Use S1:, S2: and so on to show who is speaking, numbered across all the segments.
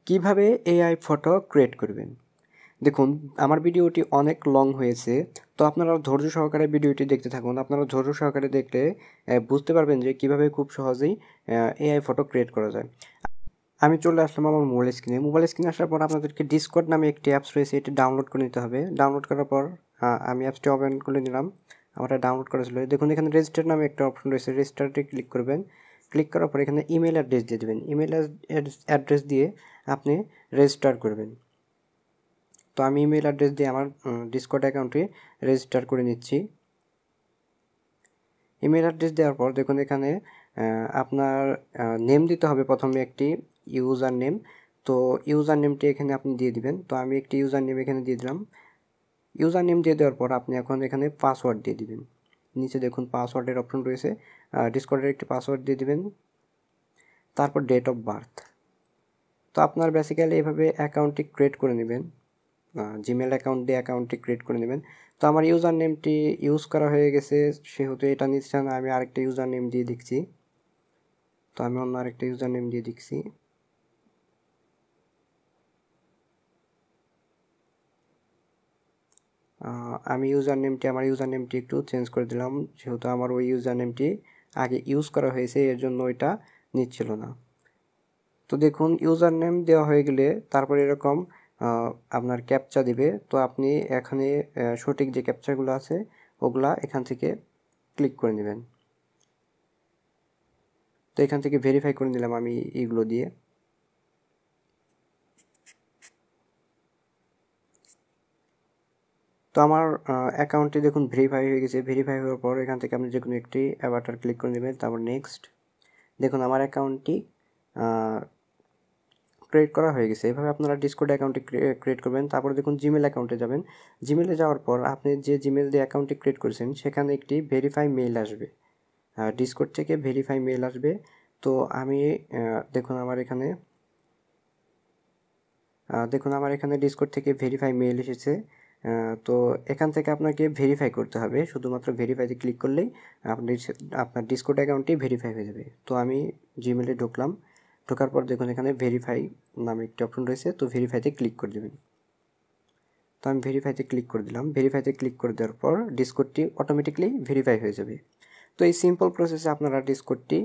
S1: কিভাবে AI photo create করবেন। দেখুন, আমার ভিডিওটি অনেক লং হয়েছে, তো আপনারা ধৈর্য সহকারে ভিডিওটি দেখতে থাকুন। আপনারা ধৈর্য সহকারে দেখলে বুঝতে পারবেন যে কিভাবে খুব সহজেই এআই ফটো ক্রিয়েট করা যায়। আমি চলে আসলাম আমার মোবাইল স্ক্রিনে আসার পর আপনাদেরকে ডিসকর্ড নামে একটি অ্যাপস রয়েছে, এটি ডাউনলোড করে নিতে হবে। ডাউনলোড করার পর আমি অ্যাপসটি ওপেন করে নিলাম। আমার ডাউনলোড করা ছিল। দেখুন, এখানে রেজিস্টার নামে একটা অপশন রয়েছে, রেজিস্টারটি ক্লিক করবেন। ক্লিক করার পর এখানে ইমেল অ্যাড্রেস দিয়ে দেবেন। ইমেল অ্যাড্রেস দিয়ে আপনি রেজিস্টার করবেন। তো আমি ইমেল অ্যাড্রেস দিয়ে আমার ডিসকর্ড অ্যাকাউন্টে রেজিস্টার করে নিচ্ছি। ইমেল অ্যাড্রেস দেওয়ার পর দেখুন, এখানে আপনার নেম দিতে হবে প্রথমে, একটি ইউজার নেম। তো ইউজার নেমটি এখানে আপনি দিয়ে দিবেন। তো আমি একটি ইউজার নেম এখানে দিয়ে দিলাম। ইউজার নেম দিয়ে দেওয়ার পর আপনি এখন এখানে পাসওয়ার্ড দিয়ে দিবেন। নিচে দেখুন পাসওয়ার্ডের অপশন রয়েছে, ডিসকর্ডের একটি পাসওয়ার্ড দিয়ে দিবেন। তারপর ডেট অফ বার্থ। তো আপনার বেসিক্যালি এভাবে অ্যাকাউন্টটি ক্রিয়েট করে নেবেন, জিমেল অ্যাকাউন্ট দিয়ে অ্যাকাউন্টটি ক্রিয়েট করে নেবেন। তো আমার ইউজার নেমটি ইউজ করা হয়ে গেছে, সেহেতু এটা নিচ্ছে না, আমি আরেকটা ইউজার নেম দিয়ে দিচ্ছি। তো আমি অন্য আরেকটা ইউজার নেম দিয়ে দিচ্ছি। আমি আমার ইউজার নেমটি একটু চেঞ্জ করে দিলাম, যেহেতু আমার ওই ইউজার নেমটি আগে ইউজ করা হয়েছে, এর জন্য ওইটা নিচ্ছিল না। তো দেখুন, ইউজার নেম দেওয়া হয়ে গেলে তারপর এরকম আপনার ক্যাপচা দিবে। তো আপনি এখানে সঠিক যে ক্যাপচাগুলো আছে ওগুলা এখান থেকে ক্লিক করে নেবেন। তো এখান থেকে ভেরিফাই করে নিলাম আমি এগুলো দিয়ে। তো আমার অ্যাকাউন্টটি দেখুন ভেরিফাই হয়ে গেছে। ভেরিফাই হওয়ার পর এখান থেকে আপনি যে কোনো একটি অ্যাভাটার ক্লিক করে নেবেন, তারপর নেক্সট। দেখুন, আমার অ্যাকাউন্টটি ক্রিয়েট করা হয়ে গেছে। এভাবে আপনারা ডিসকর্ড অ্যাকাউন্টটি ক্রিয়েট করবেন। তারপর দেখুন, জিমেল অ্যাকাউন্টে যাবেন। জিমেলে যাওয়ার পর আপনি যে জিমেল দিয়ে অ্যাকাউন্টটি ক্রিয়েট করেছেন সেখানে একটি ভেরিফাই মেইল আসবে, ডিসকর্ড থেকে ভেরিফাই মেইল আসবে। তো আমি দেখুন আমার এখানে ডিসকর্ড থেকে ভেরিফাই মেইল এসেছে। তো এখান থেকে আপনাকে ভেরিফাই করতে হবে, শুধুমাত্র ভেরিফাইতে ক্লিক করলেই আপনার ডিসকর্ড অ্যাকাউন্টটি ভেরিফাই হয়ে যাবে। তো আমি জিমেলে ঢুকলাম। ঢোকার পর দেখুন, এখানে ভেরিফাই নামে একটি অপশন রয়েছে, তো ভেরিফাইতে ক্লিক করে দেবেন। তো আমি ভেরিফাইতে ক্লিক করে দিলাম। ভেরিফাইতে ক্লিক করে দেওয়ার পর ডিসকর্ডটি অটোমেটিকলি ভেরিফাই হয়ে যাবে। তো এই সিম্পল প্রসেসে আপনারা ডিসকর্ডটি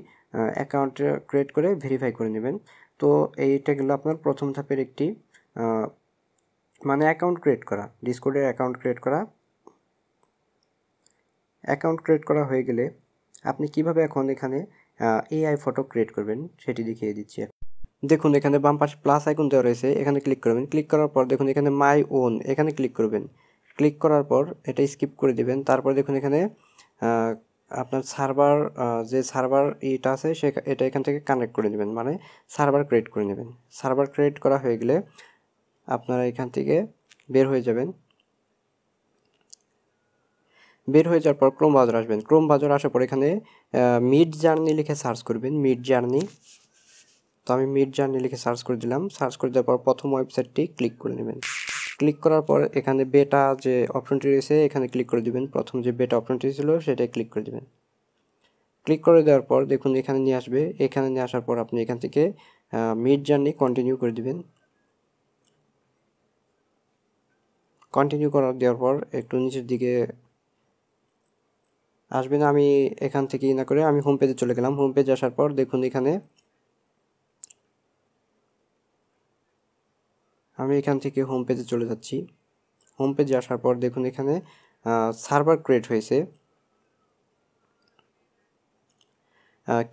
S1: অ্যাকাউন্ট ক্রিয়েট করে ভেরিফাই করে নেবেন। তো এইটা গেল আপনার প্রথম ধাপের একটি মানে অ্যাকাউন্ট ক্রিয়েট করা, ডিসকর্ডের অ্যাকাউন্ট ক্রিয়েট করা। অ্যাকাউন্ট ক্রিয়েট করা হয়ে গেলে আপনি কিভাবে এখন এখানে এআই ফটো ক্রিয়েট করবেন সেটি দেখিয়ে দিচ্ছি। দেখুন, এখানে বাম পাশে প্লাস আইকন দেওয়া রয়েছে, এখানে ক্লিক করবেন। ক্লিক করার পর দেখুন এখানে মাই ওন, এখানে ক্লিক করবেন। ক্লিক করার পর এটা স্কিপ করে দিবেন। তারপর দেখুন এখানে আপনার যে সার্ভার এটা আছে এটা এখান থেকে কানেক্ট করে নেবেন, মানে সার্ভার ক্রিয়েট করে নেবেন। সার্ভার ক্রিয়েট করা হয়ে গেলে আপনারা এখান থেকে বের হয়ে যাবেন। বের হয়ে যাওয়ার পর ক্রোম ব্রাউজার আসবেন। ক্রোম ব্রাউজার আসার পর এখানে মিডজার্নি লিখে সার্চ করবেন, মিডজার্নি। তো আমি মিডজার্নি লিখে সার্চ করে দিলাম। সার্চ করে দেওয়ার পর প্রথম ওয়েবসাইটটি ক্লিক করে নেবেন। ক্লিক করার পর এখানে বেটা যে অপশনটি রয়েছে এখানে ক্লিক করে দিবেন। প্রথম যে বেটা অপশনটি ছিল সেটাই ক্লিক করে দিবেন। ক্লিক করে দেওয়ার পর দেখুন এখানে নিয়ে আসবে। এখানে নিয়ে আসার পর আপনি এখান থেকে মিডজার্নি কন্টিনিউ করে দিবেন। কন্টিনিউ দেওয়ার পর একটু নিচের দিকে আসবেন। আমি এখান থেকে না করে আমি হোম পেজে চলে গেলাম। হোম পেজে আসার পর দেখুন এখানে আমি এখান থেকে হোম পেজে চলে যাচ্ছি। হোম পেজে আসার পর দেখুন এখানে সার্ভার ক্রিয়েট হয়েছে।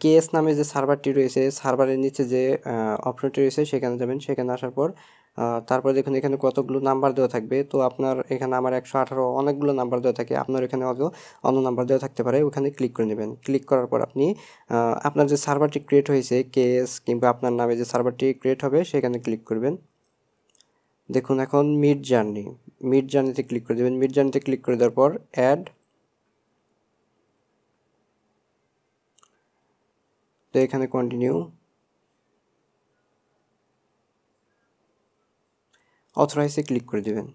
S1: কেএস নামে যে সার্ভারটি রয়েছে, সার্ভারের নিচে যে অপশনটি রয়েছে সেখানে যাবেন। সেখানে আসার পর তারপর দেখুন এখানে কতগুলো নাম্বার দেওয়া থাকবে। তো আপনার এখানে আমার 118 অনেকগুলো নাম্বার দেওয়া থাকে, আপনার এখানে অন্য নাম্বার দেওয়া থাকতে পারে, ওখানে ক্লিক করে নেবেন। ক্লিক করার পর আপনি আপনার যে সার্ভারটি ক্রিয়েট হয়েছে কেএস কিংবা আপনার নামে যে সার্ভারটি ক্রিয়েট হবে সেখানে ক্লিক করবেন। দেখুন এখন মিডজার্নিতে ক্লিক করে দেবেন। মিডজার্নিতে ক্লিক করে দেওয়ার পর অ্যাড, তো এখানে কন্টিনিউ, অথরাইজে ক্লিক করে দেবেন।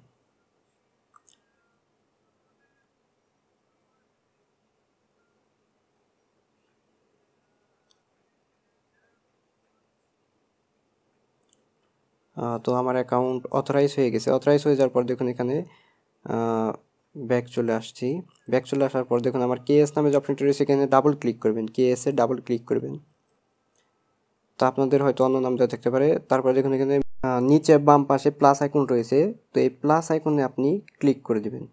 S1: তো আমার অ্যাকাউন্ট অথরাইজ হয়ে গেছে। অথরাইজ হয়ে যাওয়ার পর দেখুন এখানে ব্যাক চলে আসছি। ব্যাক চলে আসার পর দেখুন আমার কেএস নামে যে অপশনটি রয়েছে এখানে ডাবল ক্লিক করবেন, কেএস এ ডাবল ক্লিক করবেন। তো আপনাদের হয়তো অন্য নাম দেওয়া থাকতে পারে। তারপরে দেখুন এখানে নিচে বাম পাশে প্লাস আইকন রয়েছে, তো এই প্লাস আইকনে আপনি ক্লিক করে দিবেন।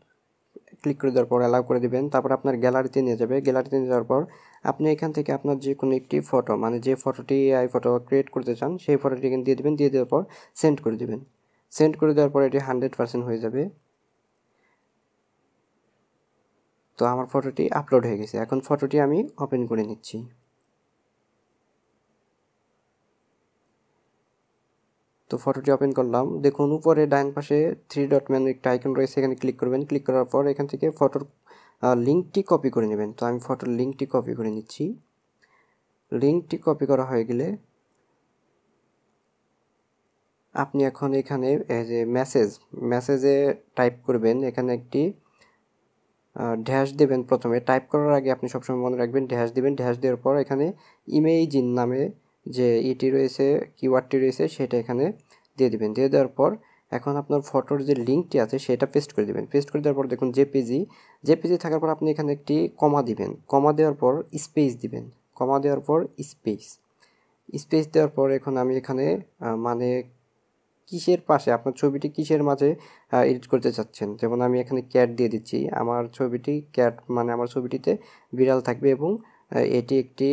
S1: ক্লিক করে দেওয়ার পর অ্যালাউ করে দিবেন। তারপর আপনার গ্যালারিতে নিয়ে যাবে। গ্যালারিতে নিয়ে যাওয়ার পর আপনি এখান থেকে আপনার যে কোনো একটি ফটো, মানে যে ফটোটি এই ফটো ক্রিয়েট করতে চান সেই ফটোটি এখানে দিয়ে দেবেন। দিয়ে দেওয়ার পর সেন্ড করে দেবেন। সেন্ড করে দেওয়ার পর এটি 100% হয়ে যাবে। তো আমার ফটোটি আপলোড হয়ে গেছে। এখন ফটোটি আমি ওপেন করে নিচ্ছি। তো ফটোটি ওপেন করলাম। দেখুন উপরে ডান পাশে 3 ডট মেনু একটা আইকন রয়েছে, এখানে ক্লিক করবেন। ক্লিক করার পর এখান থেকে ফটোর লিঙ্কটি কপি করে নেবেন। তো আমি ফটোর লিঙ্কটি কপি করে নিচ্ছি। লিঙ্কটি কপি করা হয়ে গেলে আপনি এখন এখানে এই যে মেসেজে টাইপ করবেন, এখানে একটি ড্যাশ দেবেন। প্রথমে টাইপ করার আগে আপনি সবসময় মনে রাখবেন ড্যাশ দিবেন। ড্যাশ দেওয়ার পর এখানে ইমেজিন নামে যে ইটি রয়েছে, কিওয়ার্ডটি রয়েছে, সেটা এখানে দিয়ে দিবেন। দিয়ে দেওয়ার পর এখন আপনার ফটোর যে লিঙ্কটি আছে সেটা পেস্ট করে দিবেন। পেস্ট করে দেওয়ার পর দেখুন জেপিজি থাকার পর আপনি এখানে একটি কমা দিবেন। কমা দেওয়ার পর স্পেস দিবেন। কমা দেওয়ার পর স্পেস দেওয়ার পর এখন আমি এখানে মানে কিসের পাশে আপনার ছবিটি কিসের মাঝে এডিট করতে চাচ্ছেন, যেমন আমি এখানে ক্যাট দিয়ে দিচ্ছি। আমার ছবিটি ক্যাট মানে আমার ছবিটিতে বিড়াল থাকবে এবং এটি একটি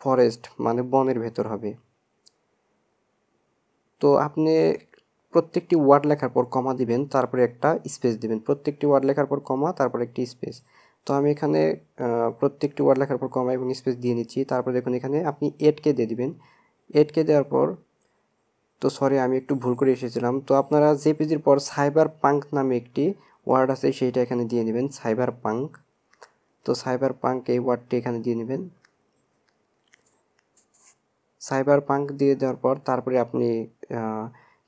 S1: ফরেস্ট মানে বনের ভেতর হবে। তো আপনি প্রত্যেকটি ওয়ার্ড লেখার পর কমা দিবেন, তারপরে একটা স্পেস দিবেন। প্রত্যেকটি ওয়ার্ড লেখার পর কমা, তারপর একটি স্পেস। তো আমি এখানে প্রত্যেকটি ওয়ার্ড লেখার পর কমা এবং স্পেস দিয়ে নিচ্ছি। তারপর দেখুন এখানে আপনি 8K দিয়ে দিবেন। 8K দেওয়ার পর, তো সরি আমি একটু ভুল করে এসেছিলাম। তো আপনারা জেপিজির পর সাইবার পাঙ্ক নামে একটি ওয়ার্ড আছে, সেইটা এখানে দিয়ে নেবেন, সাইবার পাঙ্ক। তো সাইবার পাঙ্ক এই ওয়ার্ডটি এখানে দিয়ে নেবেন। সাইবার পাঙ্ক দিয়ে দেওয়ার পর তারপরে আপনি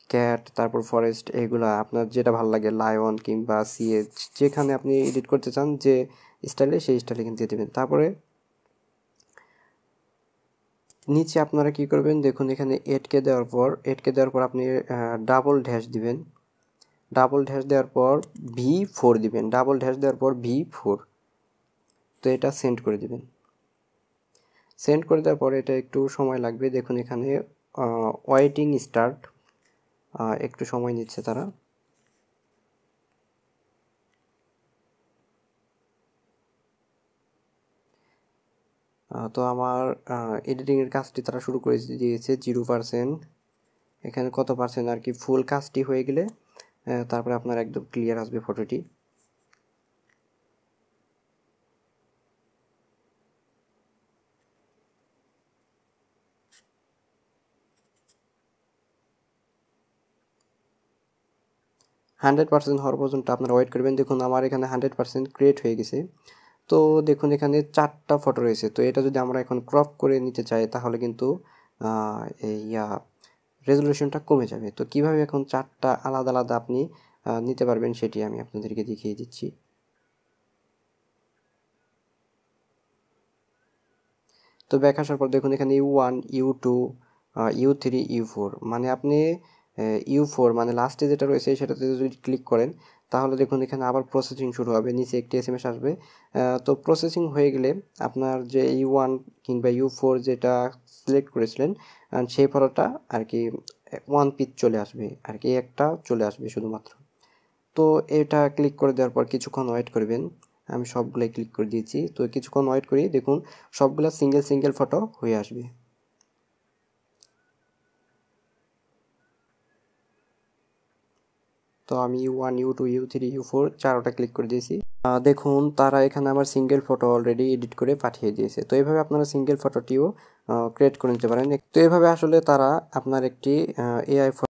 S1: ক্যাট, তারপর ফরেস্ট, এগুলা আপনার যেটা ভালো লাগে, লায়ন কিংবা সিএচ, যেখানে আপনি এডিট করতে চান যে স্টাইলে সেই স্টাইলে এখানে দিয়ে দেবেন। তারপরে নিচে আপনারা কি করবেন, দেখুন এখানে 8K দেওয়ার পর আপনি ডাবল ড্যাশ দিবেন। ডাবল ড্যাশ দেওয়ার পর V4 দিবেন। ডাবল ড্যাশ দেওয়ার পর V4। তো এটা সেন্ড করে দিবেন। সেন্ড করে দেওয়ার পর এটা একটু সময় লাগবে। দেখুন এখানে ওয়েটিং স্টার্ট, একটু সময় নিচ্ছে তারা। তো আমার এডিটিংয়ের কাজটি তারা শুরু করে দিয়েছে 0%। এখানে কত পার্সেন্ট আর কি, ফুল কাজটি হয়ে গেলে তারপরে আপনার একদম ক্লিয়ার আসবে ফটোটি। হান্ড্রেড পার্সেন্ট হওয়ার পর্যন্ত আপনারা ওয়েট করবেন। দেখুন আমার এখানে 100% ক্রিয়েট হয়ে গেছে। তো দেখুন এখানে 4টা ফটো রয়েছে। তো এটা যদি আমরা এখন ক্রপ করে নিতে চাই তাহলে কিন্তু এই রেজলিউশনটা কমে যাবে। তো কিভাবে এখন 4টা আলাদা আলাদা আপনি নিতে পারবেন সেটি আমি আপনাদেরকে দেখিয়ে দিচ্ছি। তো ব্যাক আসার পর দেখুন এখানে U1, U2, U3, U4, মানে আপনি U4 মানে লাস্টে যেটা রয়েছে সেটাতে যদি ক্লিক করেন তাহলে দেখুন এখানে আবার প্রসেসিং শুরু হবে, নিচে একটি SMS আসবে। তো প্রসেসিং হয়ে গেলে আপনার যে U1 কিংবা U4 যেটা সিলেক্ট করেছিলেন সেই ফটোটা আর কি ওয়ান পিস চলে আসবে, আর কি একটা চলে আসবে শুধুমাত্র। তো এটা ক্লিক করে দেওয়ার পর কিছুক্ষণ ওয়েট করবেন। আমি সবগুলাই ক্লিক করে দিয়েছি। তো কিছুক্ষণ ওয়েট করি, দেখুন সবগুলা সিঙ্গেল ফটো হয়ে আসবে। তো আমি U1, U2, U3, U4 চারোটা click করে দিয়েছি। দেখুন তারা এখানে আমার সিঙ্গেল ফটো অলরেডি এডিট করে পাঠিয়ে দিয়েছে। তো এইভাবে আপনারা সিঙ্গেল ফটোটিও ক্রিয়েট করে নিতে পারেন। তো এইভাবে আসলে তারা আপনার একটি এআই